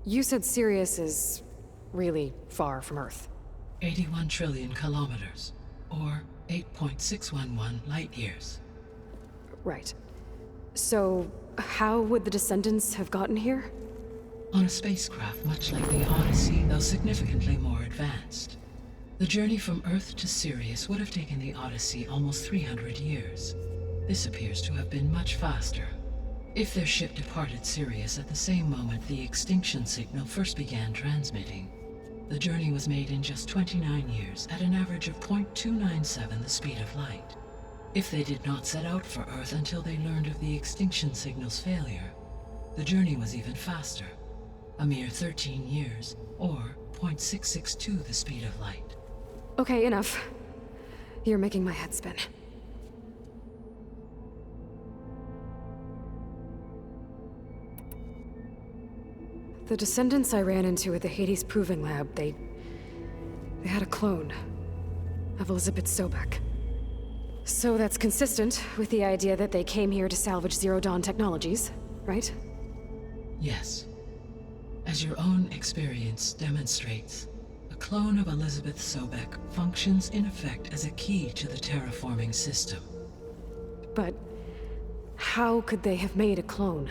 You said Sirius is really far from Earth. 81 trillion kilometers, or 8.611 light years. Right. So, how would the Descendants have gotten here? On a spacecraft much like the Odyssey, though significantly more advanced. The journey from Earth to Sirius would have taken the Odyssey almost 300 years. This appears to have been much faster. If their ship departed Sirius at the same moment the extinction signal first began transmitting, the journey was made in just 29 years at an average of 0.297 the speed of light. If they did not set out for Earth until they learned of the extinction signal's failure, the journey was even faster, a mere 13 years, or 0.662 the speed of light. Okay, enough. You're making my head spin. The Descendants I ran into at the Hades Proving Lab, they had a clone of Elizabeth Sobek. So that's consistent with the idea that they came here to salvage Zero Dawn technologies, right? Yes. As your own experience demonstrates, a clone of Elizabeth Sobek functions in effect as a key to the terraforming system. But how could they have made a clone?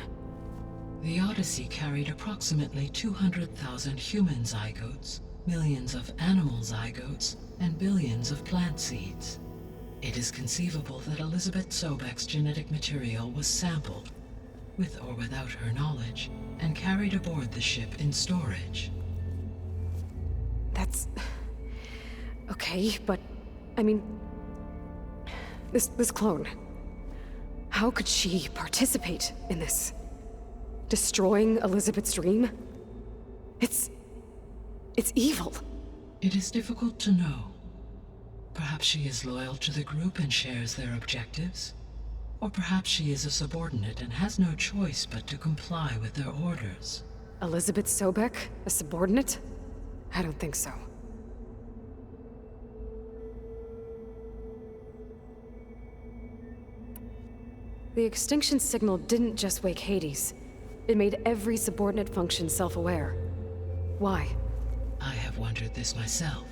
The Odyssey carried approximately 200,000 human zygotes, millions of animal zygotes, and billions of plant seeds. It is conceivable that Elizabeth Sobek's genetic material was sampled, with or without her knowledge, and carried aboard the ship in storage. That's... okay, but... I mean... This clone... How could she participate in this? Destroying Elizabeth's dream? It's evil. It is difficult to know. Perhaps she is loyal to the group and shares their objectives. Or perhaps she is a subordinate and has no choice but to comply with their orders. Elizabeth Sobek? A subordinate? I don't think so. The extinction signal didn't just wake Hades. It made every subordinate function self-aware. Why? I have wondered this myself.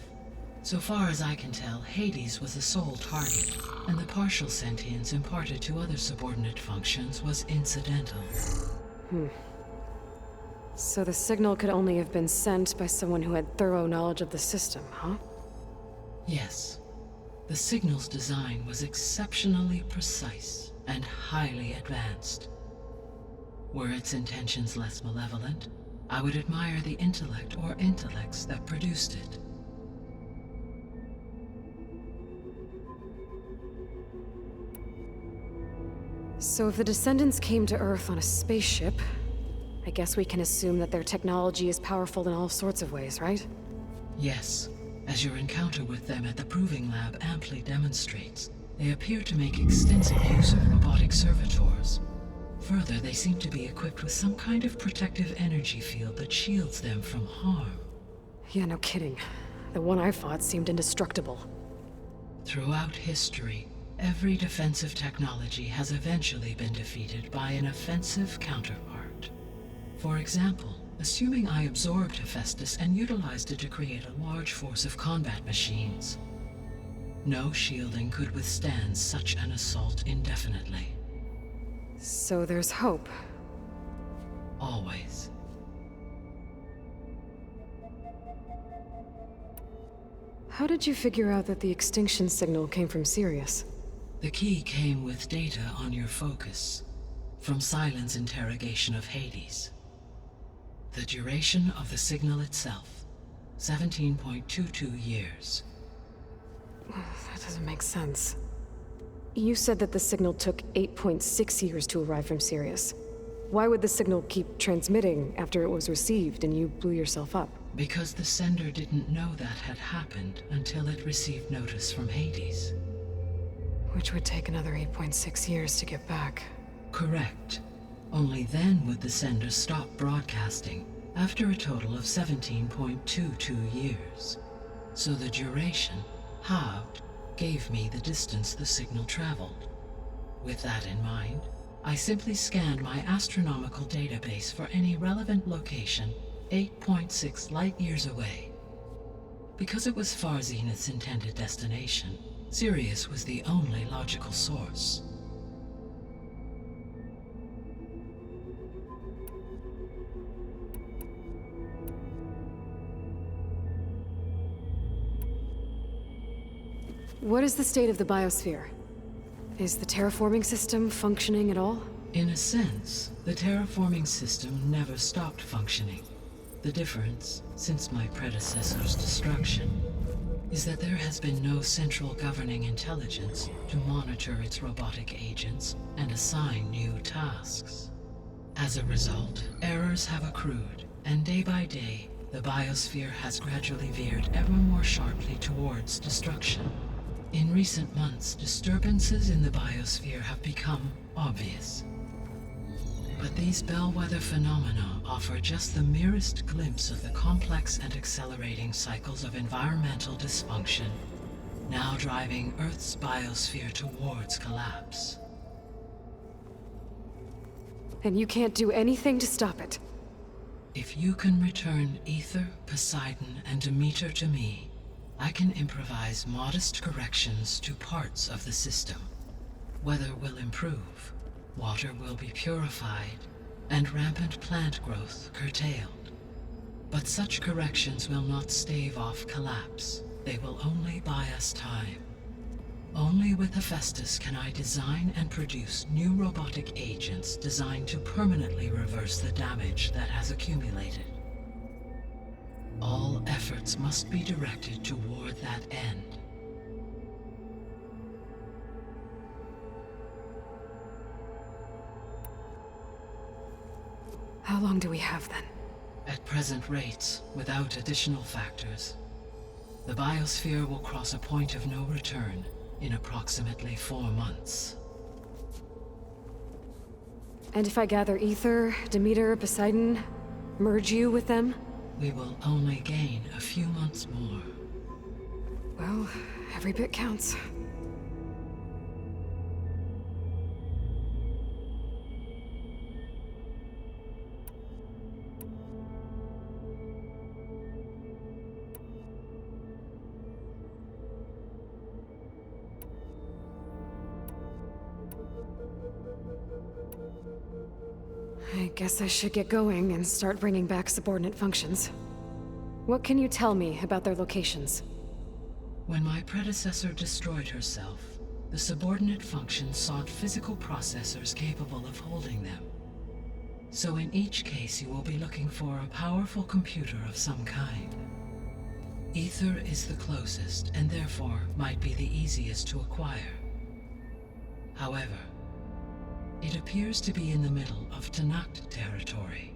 So far as I can tell, Hades was the sole target, and the partial sentience imparted to other subordinate functions was incidental. So the signal could only have been sent by someone who had thorough knowledge of the system, huh? Yes. The signal's design was exceptionally precise and highly advanced. Were its intentions less malevolent, I would admire the intellect or intellects that produced it. So if the Descendants came to Earth on a spaceship, I guess we can assume that their technology is powerful in all sorts of ways, right? Yes, as your encounter with them at the Proving Lab amply demonstrates, they appear to make extensive use of robotic servitors. Further, they seem to be equipped with some kind of protective energy field that shields them from harm. Yeah, no kidding. The one I fought seemed indestructible. Throughout history, every defensive technology has eventually been defeated by an offensive counterpart. For example, assuming I absorbed Hephaestus and utilized it to create a large force of combat machines. No shielding could withstand such an assault indefinitely. So there's hope. Always. How did you figure out that the extinction signal came from Sirius? The key came with data on your focus, from Sylens' interrogation of Hades. The duration of the signal itself, 17.22 years. That doesn't make sense. You said that the signal took 8.6 years to arrive from Sirius. Why would the signal keep transmitting after it was received and you blew yourself up? Because the sender didn't know that had happened until it received notice from Hades. Which would take another 8.6 years to get back. Correct. Only then would the sender stop broadcasting, after a total of 17.22 years. So the duration, halved, gave me the distance the signal traveled. With that in mind, I simply scanned my astronomical database for any relevant location 8.6 light-years away. Because it was far Zenith's intended destination, Sirius was the only logical source. What is the state of the biosphere? Is the terraforming system functioning at all? In a sense, the terraforming system never stopped functioning. The difference, since my predecessor's destruction, is that there has been no central governing intelligence to monitor its robotic agents and assign new tasks. As a result, errors have accrued, and day by day, the biosphere has gradually veered ever more sharply towards destruction. In recent months, disturbances in the biosphere have become obvious. But these bellwether phenomena offer just the merest glimpse of the complex and accelerating cycles of environmental dysfunction, now driving Earth's biosphere towards collapse. And you can't do anything to stop it? If you can return Aether, Poseidon, and Demeter to me, I can improvise modest corrections to parts of the system. Weather will improve, water will be purified, and rampant plant growth curtailed. But such corrections will not stave off collapse. They will only buy us time. Only with Hephaestus can I design and produce new robotic agents designed to permanently reverse the damage that has accumulated. All efforts must be directed toward that end. How long do we have then? At present rates, without additional factors, the biosphere will cross a point of no return in approximately 4 months. And if I gather Aether, Demeter, Poseidon, merge you with them? We will only gain a few months more. Well, every bit counts. I guess I should get going and start bringing back subordinate functions. What can you tell me about their locations? When my predecessor destroyed herself, the subordinate functions sought physical processors capable of holding them. So in each case you will be looking for a powerful computer of some kind. Aether is the closest, and therefore might be the easiest to acquire. However, it appears to be in the middle of Tenakth territory.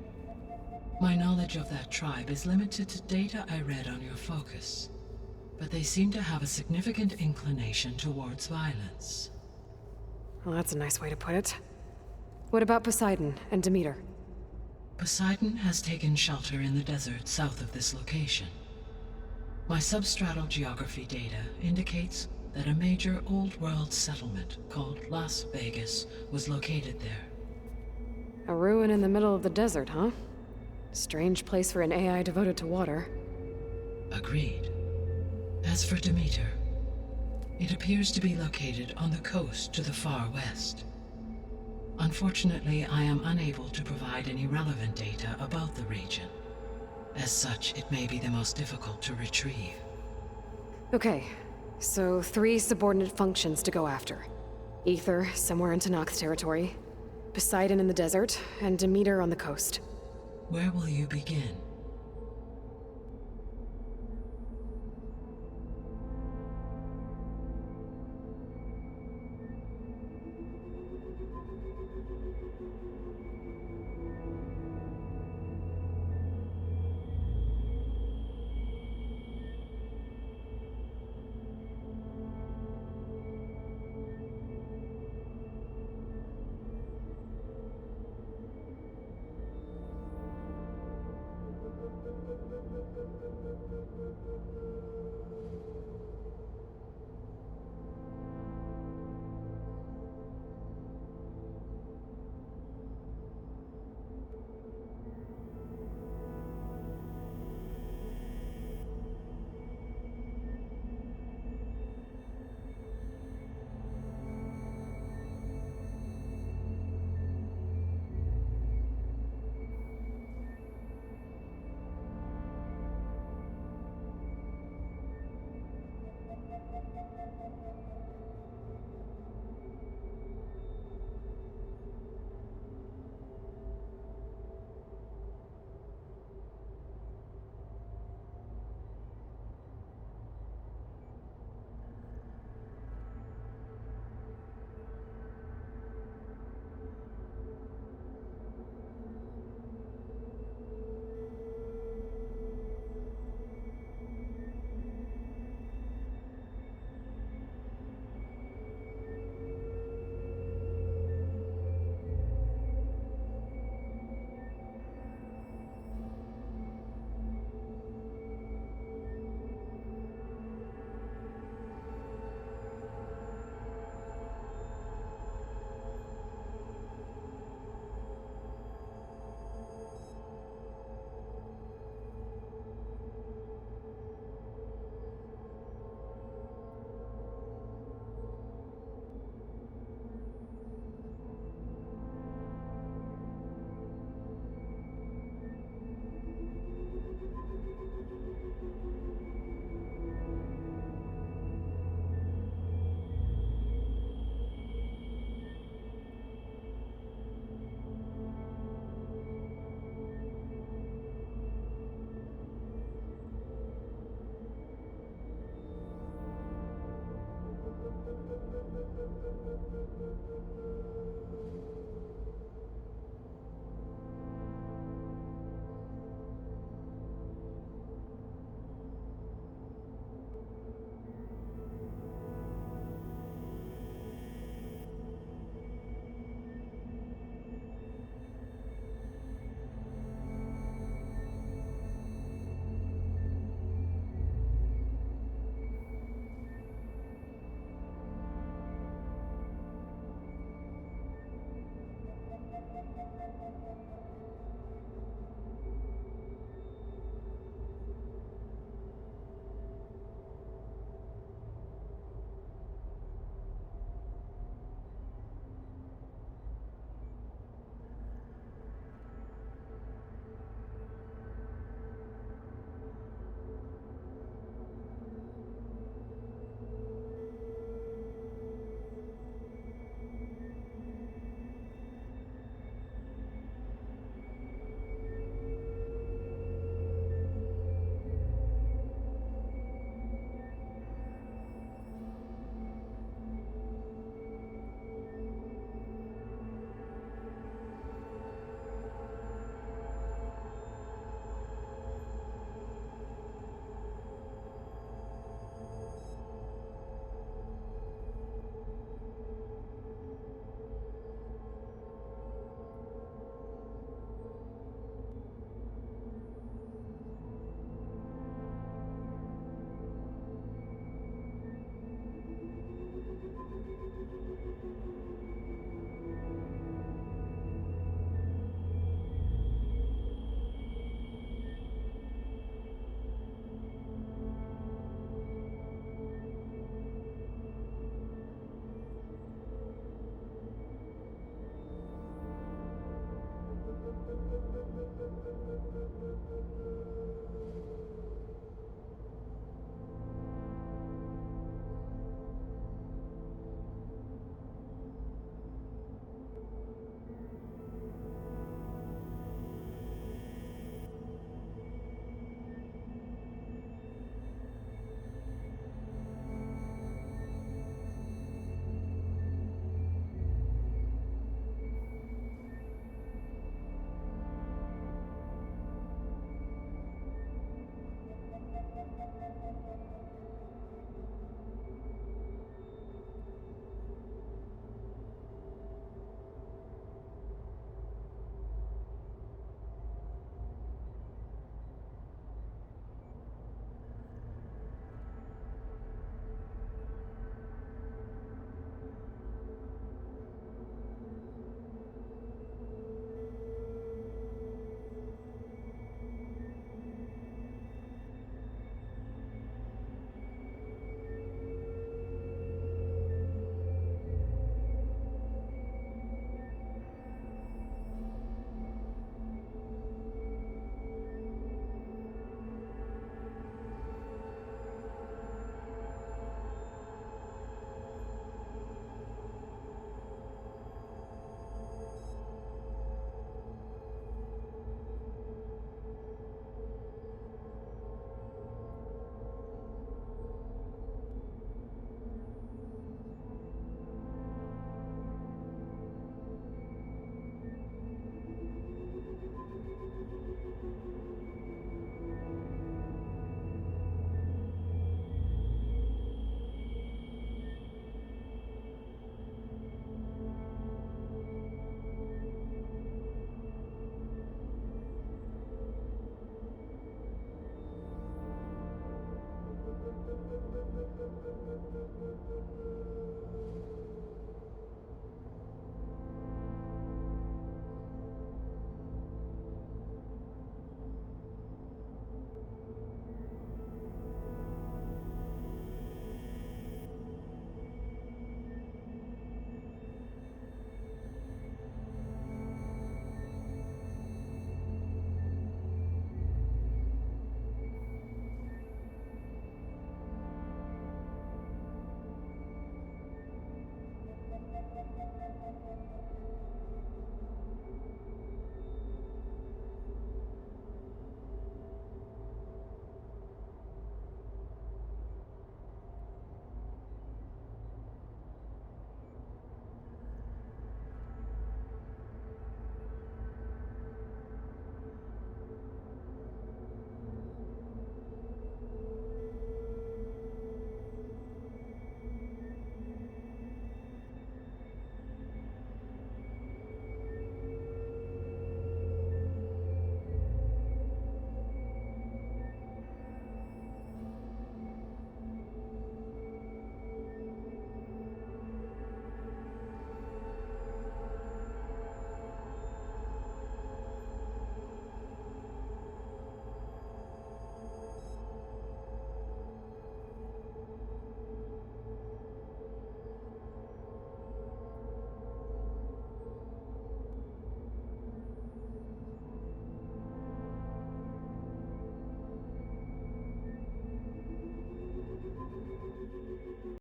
My knowledge of that tribe is limited to data I read on your focus, but they seem to have a significant inclination towards violence. Well, that's a nice way to put it. What about Poseidon and Demeter? Poseidon has taken shelter in the desert south of this location. My substratal geography data indicates that a major old-world settlement called Las Vegas was located there. A ruin in the middle of the desert, huh? Strange place for an AI devoted to water. Agreed. As for Demeter, it appears to be located on the coast to the far west. Unfortunately, I am unable to provide any relevant data about the region. As such, it may be the most difficult to retrieve. Okay, so 3 subordinate functions to go after. Aether, somewhere in Tenakth territory. Poseidon in the desert, and Demeter on the coast. Where will you begin?